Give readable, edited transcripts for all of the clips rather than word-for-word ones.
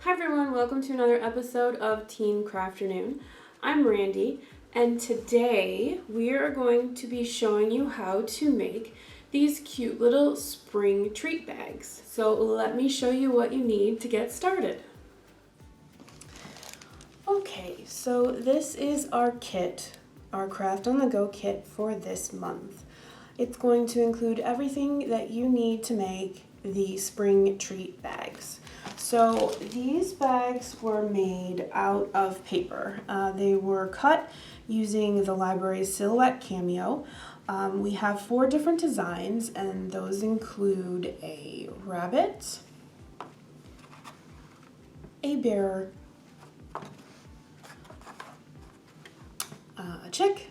Hi everyone, welcome to another episode of Teen Crafternoon. I'm Randy, and today we are going to be showing you how to make these cute little spring treat bags. So let me show you what you need to get started. Okay, so this is our kit, our Craft on the Go kit for this month. It's going to include everything that you need to make the spring treat bags. So these bags were made out of paper. They were cut using the library's Silhouette Cameo. We have 4 different designs, and those include a rabbit, a bear, a chick,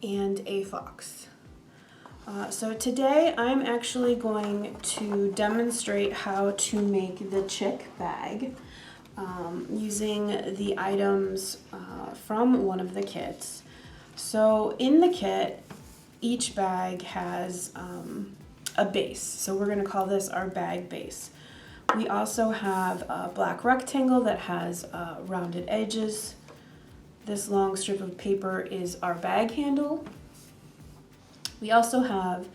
and a fox. So today I'm actually going to demonstrate how to make the chick bag using the items from one of the kits. So in the kit, each bag has a base. So we're going to call this our bag base. We also have a black rectangle that has rounded edges. This long strip of paper is our bag handle. We also have,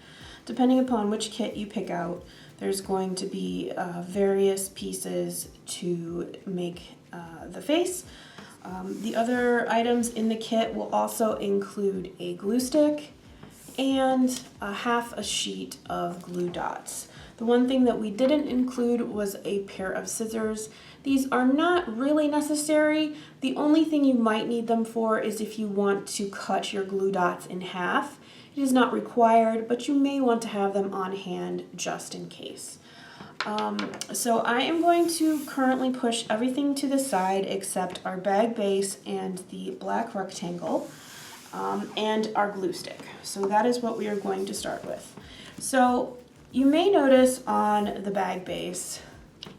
depending upon which kit you pick out, there's going to be various pieces to make the face. The other items in the kit will also include a glue stick and half a sheet of glue dots. The one thing that we didn't include was a pair of scissors. These are not really necessary. The only thing you might need them for is if you want to cut your glue dots in half. It is not required, but you may want to have them on hand just in case. So I am going to currently push everything to the side except our bag base and the black rectangle and our glue stick. So that is what we are going to start with. So you may notice on the bag base,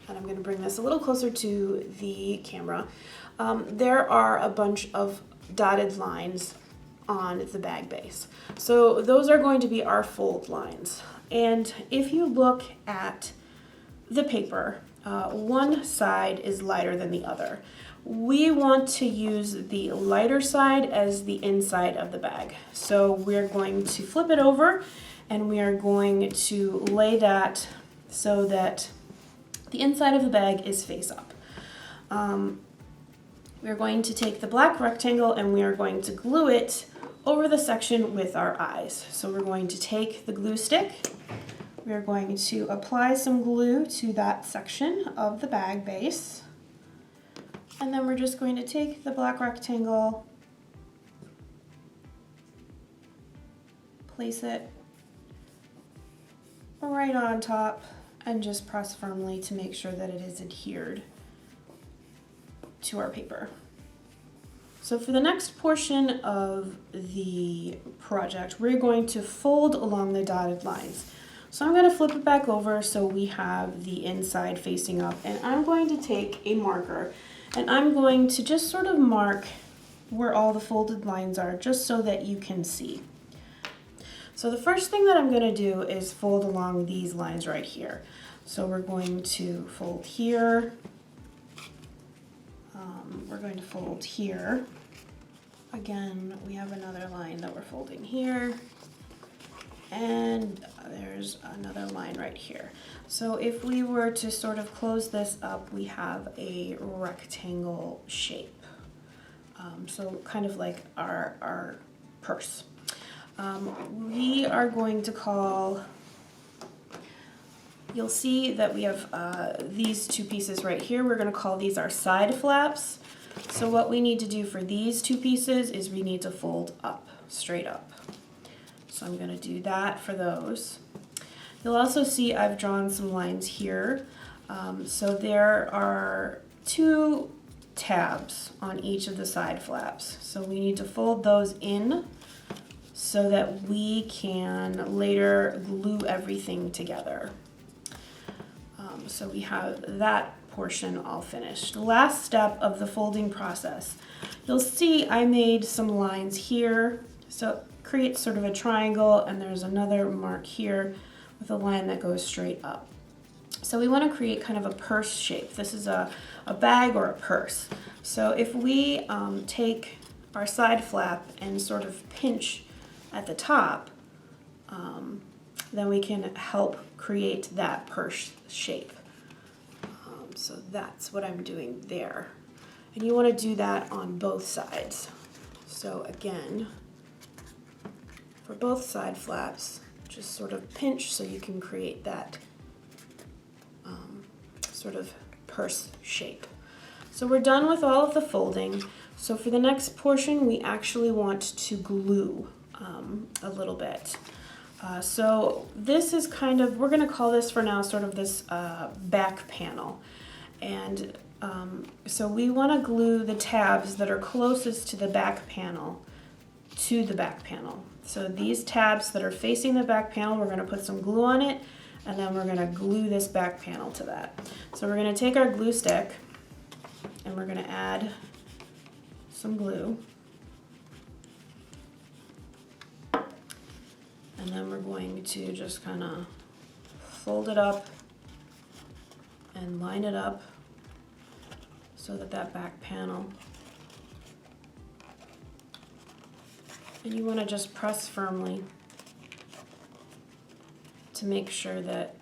and I'm going to bring this a little closer to the camera, there are a bunch of dotted lines on the bag base. So those are going to be our fold lines. And if you look at the paper, one side is lighter than the other. We want to use the lighter side as the inside of the bag. So we're going to flip it over and we are going to lay that so that the inside of the bag is face up. We're going to take the black rectangle and we are going to glue it over the section with our eyes. So we're going to take the glue stick, we're going to apply some glue to that section of the bag base, and then we're just going to take the black rectangle, place it right on top, and just press firmly to make sure that it is adhered to our paper. So for the next portion of the project, we're going to fold along the dotted lines. So I'm going to flip it back over so we have the inside facing up, and I'm going to take a marker and I'm going to just sort of mark where all the folded lines are just so that you can see. So the first thing that I'm going to do is fold along these lines right here. So we're going to fold here. We're going to fold here. Again, we have another line that we're folding here. And there's another line right here. So if we were to sort of close this up, we have a rectangle shape. So kind of like our purse. We are going to call, you'll see that we have these 2 pieces right here. We're going to call these our side flaps. So what we need to do for these 2 pieces is we need to fold up, straight up. So I'm going to do that for those. You'll also see I've drawn some lines here. So there are 2 tabs on each of the side flaps. So we need to fold those in so that we can later glue everything together. So we have that portion all finished. The last step of the folding process. You'll see I made some lines here. So it creates sort of a triangle, and there's another mark here with a line that goes straight up. So we want to create kind of a purse shape. This is a bag or a purse. So if we take our side flap and sort of pinch at the top, then we can help create that purse shape. So that's what I'm doing there. And you want to do that on both sides. So again, for both side flaps, just sort of pinch so you can create that sort of purse shape. So we're done with all of the folding. So for the next portion, we actually want to glue a little bit. So this is kind of, we're going to call this for now sort of this back panel. And so we want to glue the tabs that are closest to the back panel to the back panel. So these tabs that are facing the back panel, we're going to put some glue on it, and then we're going to glue this back panel to that. So we're going to take our glue stick and we're going to add some glue. And then we're going to just kind of fold it up and line it up so that that back panel, and you want to just press firmly to make sure that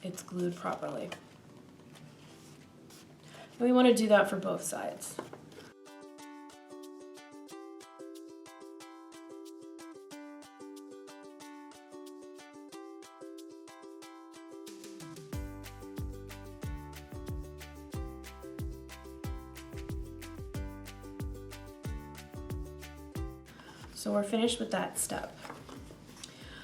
it's glued properly. And we want to do that for both sides. So we're finished with that step.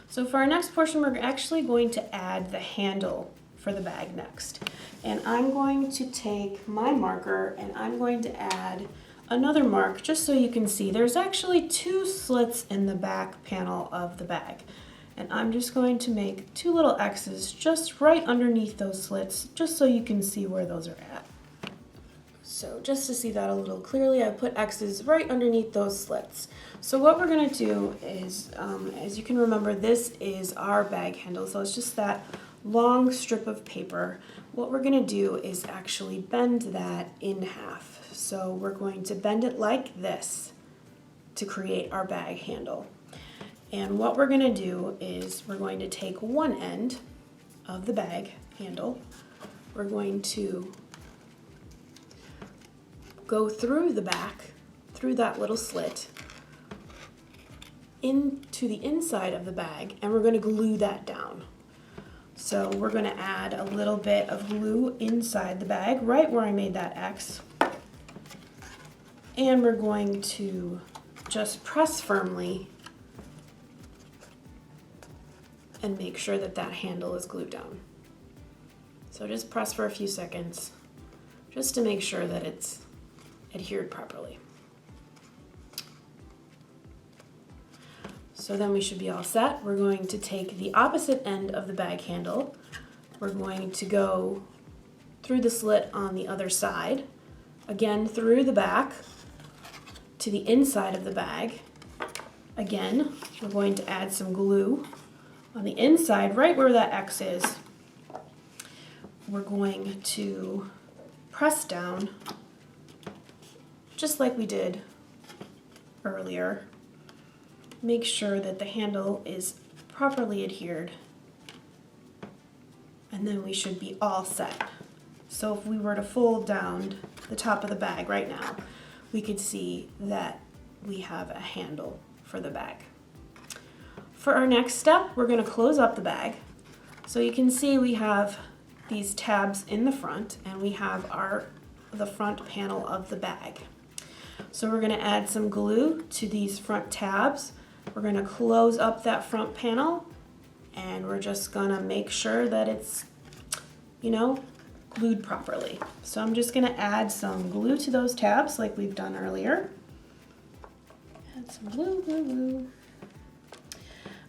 So for our next portion, we're actually going to add the handle for the bag next. And I'm going to take my marker and I'm going to add another mark just so you can see. There's actually 2 slits in the back panel of the bag. And I'm just going to make 2 little X's just right underneath those slits, just so you can see where those are at. So just to see that a little clearly, I put X's right underneath those slits. So what we're going to do is, as you can remember, this is our bag handle. So it's just that long strip of paper. What we're going to do is actually bend that in half. So we're going to bend it like this to create our bag handle. And what we're going to do is we're going to take one end of the bag handle. We're going to go through the back, through that little slit, into the inside of the bag, and we're going to glue that down. So we're going to add a little bit of glue inside the bag, right where I made that X. And we're going to just press firmly and make sure that that handle is glued down. So just press for a few seconds, just to make sure that it's adhered properly. So then we should be all set. We're going to take the opposite end of the bag handle. We're going to go through the slit on the other side, again through the back to the inside of the bag. Again, we're going to add some glue on the inside, right where that X is. We're going to press down just like we did earlier. Make sure that the handle is properly adhered, and then we should be all set. So if we were to fold down the top of the bag right now, we could see that we have a handle for the bag. For our next step, we're going to close up the bag. So you can see we have these tabs in the front, and we have the front panel of the bag. So we're going to add some glue to these front tabs. We're going to close up that front panel, and we're just going to make sure that it's, glued properly. So I'm just going to add some glue to those tabs like we've done earlier. Add some glue.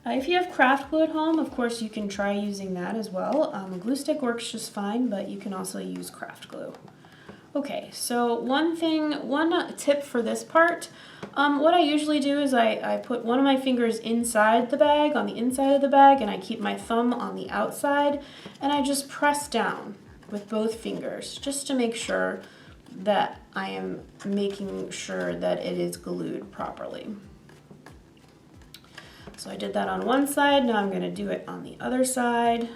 If you have craft glue at home, of course you can try using that as well. A glue stick works just fine, but you can also use craft glue. Okay, so one tip for this part, what I usually do is I put one of my fingers inside the bag, on the inside of the bag, and I keep my thumb on the outside, and I just press down with both fingers just to make sure that I am making sure that it is glued properly. So I did that on one side, now I'm going to do it on the other side.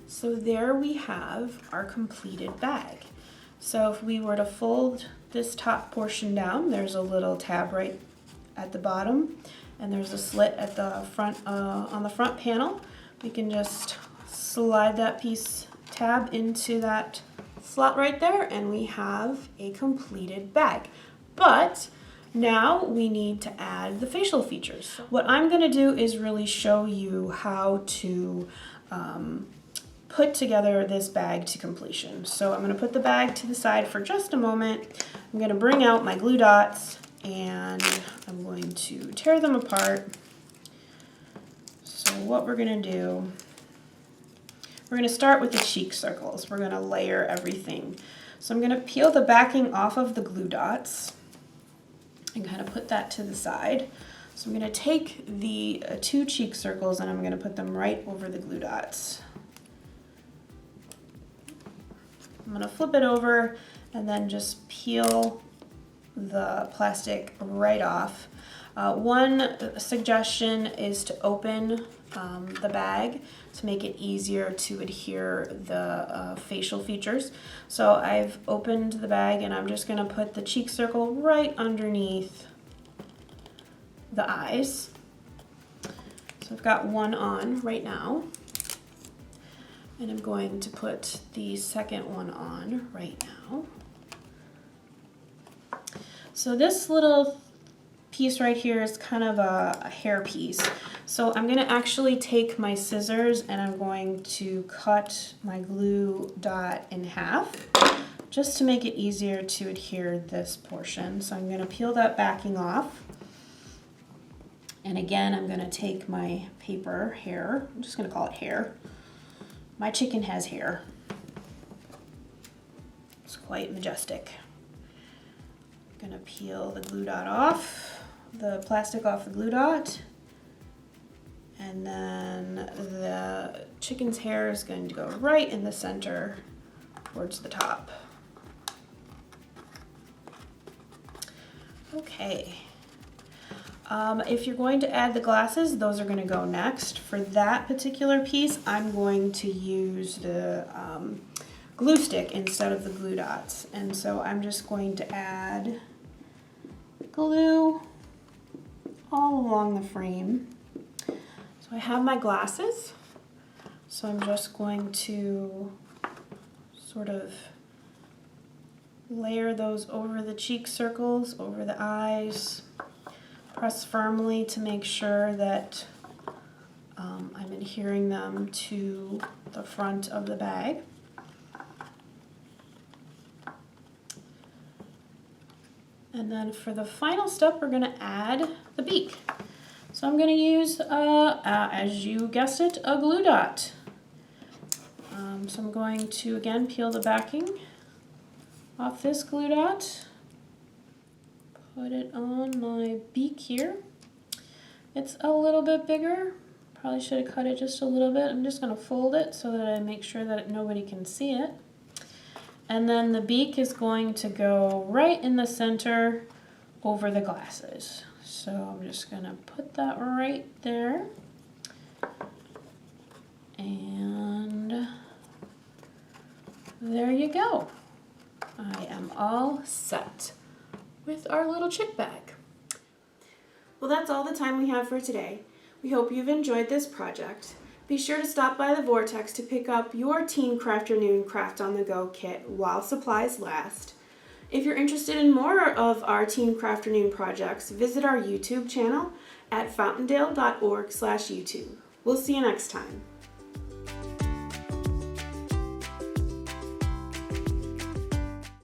So there we have our completed bag. So if we were to fold this top portion down, there's a little tab right at the bottom, and there's a slit at the front on the front panel. We can just slide that tab into that slot right there, and we have a completed bag. But now we need to add the facial features. What I'm going to do is really show you how to put together this bag to completion. So I'm going to put the bag to the side for just a moment. I'm going to bring out my glue dots and I'm going to tear them apart. So what we're going to do, we're going to start with the cheek circles. We're going to layer everything. So I'm going to peel the backing off of the glue dots and kind of put that to the side. So I'm going to take the two cheek circles and I'm going to put them right over the glue dots. I'm going to flip it over and then just peel the plastic right off. One suggestion is to open the bag to make it easier to adhere the facial features. So I've opened the bag and I'm just going to put the cheek circle right underneath the eyes. So I've got one on right now. And I'm going to put the second one on right now. So this little piece right here is kind of a hair piece. So I'm going to actually take my scissors and I'm going to cut my glue dot in half just to make it easier to adhere this portion. So I'm going to peel that backing off. And again, I'm going to take my paper hair, I'm just going to call it hair. My chicken has hair. It's quite majestic. I'm gonna peel the glue dot off, the plastic off the glue dot, and then the chicken's hair is going to go right in the center towards the top. Okay. If you're going to add the glasses, those are going to go next. For that particular piece, I'm going to use the glue stick instead of the glue dots. And so I'm just going to add glue all along the frame. So I have my glasses. So I'm just going to sort of layer those over the cheek circles, over the eyes. Press firmly to make sure that I'm adhering them to the front of the bag. And then for the final step, we're going to add the beak. So I'm going to use, as you guessed it, a glue dot. So I'm going to again peel the backing off this glue dot. Put it on my beak here. It's a little bit bigger. Probably should have cut it just a little bit. I'm just going to fold it so that I make sure that nobody can see it. And then the beak is going to go right in the center over the glasses. So I'm just going to put that right there. And there you go. I am all set with our little chick bag. Well, that's all the time we have for today. We hope you've enjoyed this project. Be sure to stop by the Vortex to pick up your Teen Crafternoon Craft on the Go kit while supplies last. If you're interested in more of our Teen Crafternoon projects, visit our YouTube channel at fountaindale.org/YouTube. We'll see you next time.